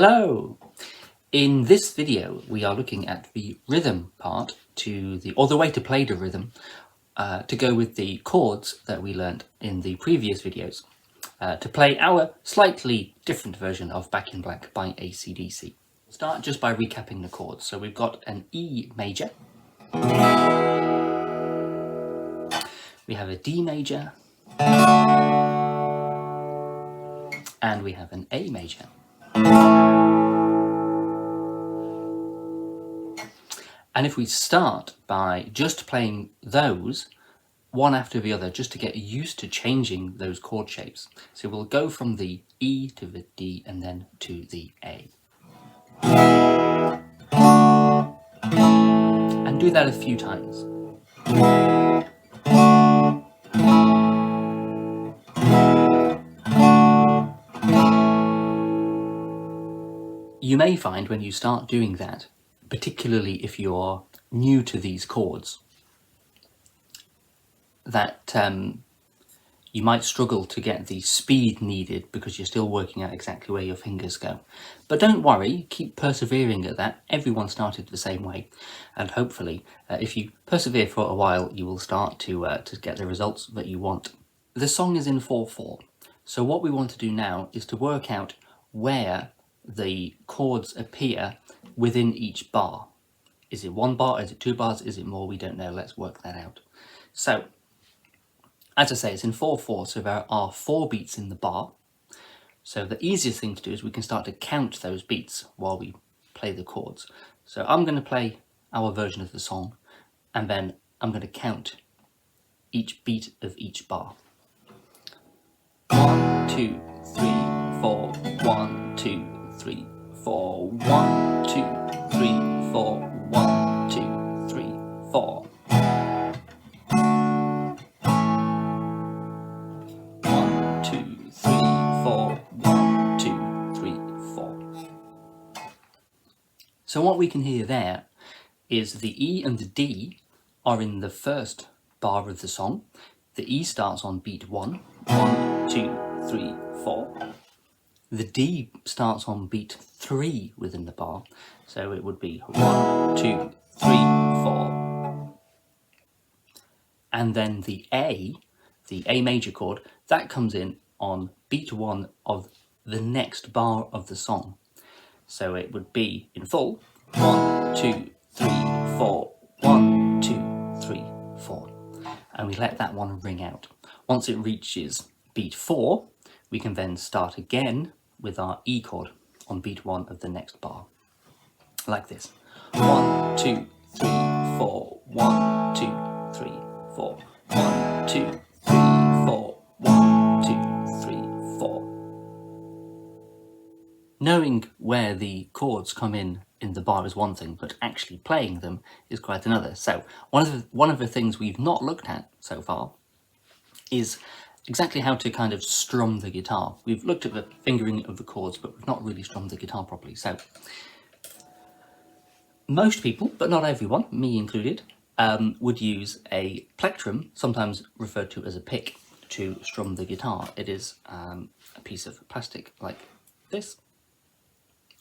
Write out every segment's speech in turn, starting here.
Hello! In this video we are looking at the rhythm part or the way to play the rhythm to go with the chords that we learnt in the previous videos to play our slightly different version of Back in Black by AC/DC. We'll start just by recapping the chords. So we've got an E major, we have a D major, and we have an A major. And if we start by just playing those one after the other, just to get used to changing those chord shapes. So we'll go from the E to the D and then to the A. And do that a few times. You may find when you start doing that, particularly if you're new to these chords, that you might struggle to get the speed needed because you're still working out exactly where your fingers go. But don't worry, keep persevering at that. Everyone started the same way, and hopefully if you persevere for a while you will start to get the results that you want. The song is in 4/4, so what we want to do now is to work out where the chords appear within each bar. Is it one bar? Is it two bars? Is it more? We don't know. Let's work that out. So, as I say, it's in 4/4, so there are 4 beats in the bar. So the easiest thing to do is we can start to count those beats while we play the chords. So I'm going to play our version of the song, and then I'm going to count each beat of each bar. 1, 2, 3, 4. 1, 2, 3, 4. 1, 2, 3, 4. 1, 2, 3, 4. 1, 2, 3, 4. 1, 2, 3, 4. So what we can hear there is the E and the D are in the first bar of the song. The E starts on beat 1. 1, 2, 3, 4. The D starts on beat 3 within the bar, so it would be 1, 2, 3, 4. And then the A major chord, that comes in on beat 1 of the next bar of the song. So it would be in full 1, 2, 3, 4. 1, 2, 3, 4. And we let that one ring out. Once it reaches beat 4, we can then start again with our E chord on beat 1 of the next bar, like this. 1, 2, 3, 4. 1, 2, 3, 4. 1, 2, 3, 4. 1, 2, 3, 4. Knowing where the chords come in the bar is one thing, but actually playing them is quite another. So one of the things we've not looked at so far is exactly how to kind of strum the guitar. We've looked at the fingering of the chords, but we've not really strummed the guitar properly. So most people, but not everyone, me included, would use a plectrum, sometimes referred to as a pick, to strum the guitar. It is a piece of plastic like this,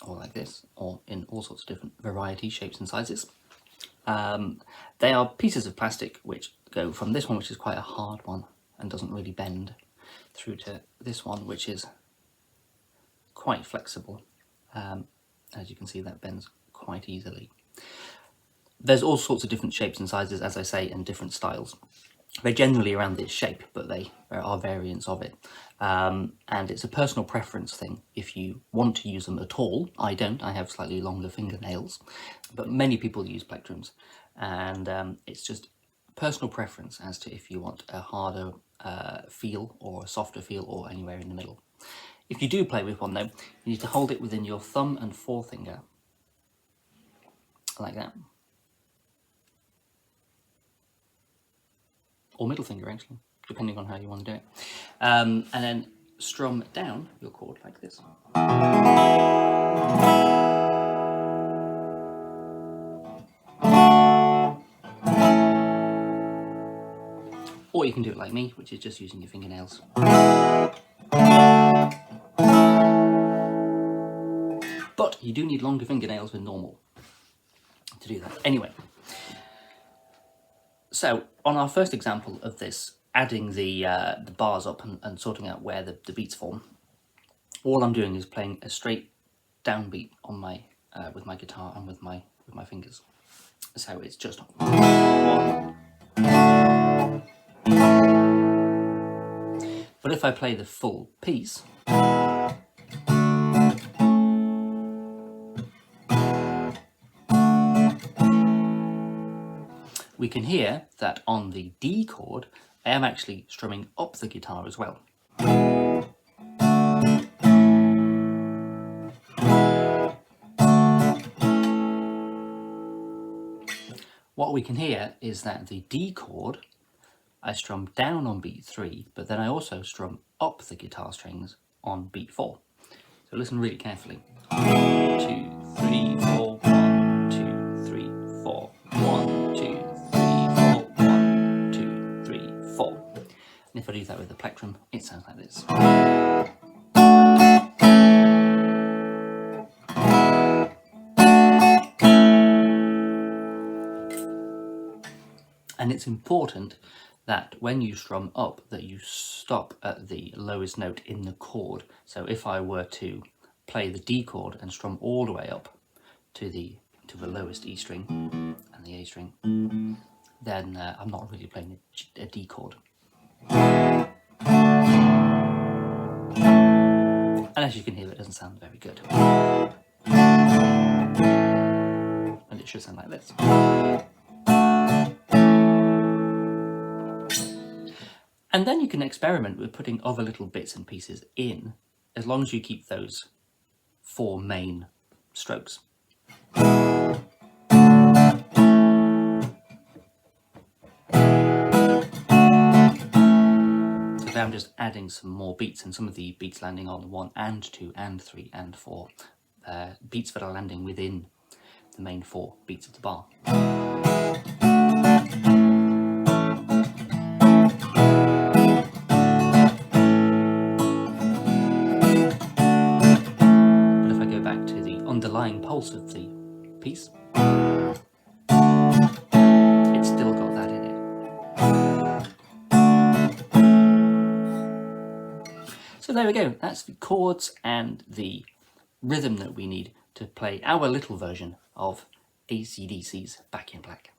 or like this, or in all sorts of different varieties, shapes and sizes. They are pieces of plastic which go from this one, which is quite a hard one and doesn't really bend, through to this one, which is quite flexible. As you can see, that bends quite easily. There's all sorts of different shapes and sizes, as I say, and different styles. They're generally around this shape, but there are variants of it. And it's a personal preference thing if you want to use them at all. I don't, I have slightly longer fingernails, but many people use plectrums, and it's just personal preference as to if you want a harder feel or a softer feel or anywhere in the middle. If you do play with one though, you need to hold it within your thumb and forefinger, like that. Or middle finger actually, depending on how you want to do it. And then strum down your chord like this. Or you can do it like me, which is just using your fingernails. but you do need longer fingernails than normal to do that. Anyway, so on our first example of this, adding the bars up and sorting out where the beats form, all I'm doing is playing a straight downbeat on my with my guitar and with my fingers. So it's just 1. But if I play the full piece, we can hear that on the D chord, I am actually strumming up the guitar as well. What we can hear is that the D chord, I strum down on beat 3, but then I also strum up the guitar strings on beat 4. So listen really carefully. 1, 2, 3, 4, 1, 2, 3, 4, 1, 2, 3, 4, 1, 2, 3, 4. And if I do that with the plectrum, it sounds like this. And it's important that when you strum up, that you stop at the lowest note in the chord. So if I were to play the D chord and strum all the way up to the lowest E string and the A string, then I'm not really playing a D chord. And as you can hear, it doesn't sound very good. And it should sound like this. And then you can experiment with putting other little bits and pieces in, as long as you keep those 4 main strokes. So now I'm just adding some more beats, and some of the beats landing on 1 and 2 and 3 and 4, beats that are landing within the main 4 beats of the bar. Underlying pulse of the piece, it's still got that in it. So there we go, that's the chords and the rhythm that we need to play our little version of AC/DC's Back in Black.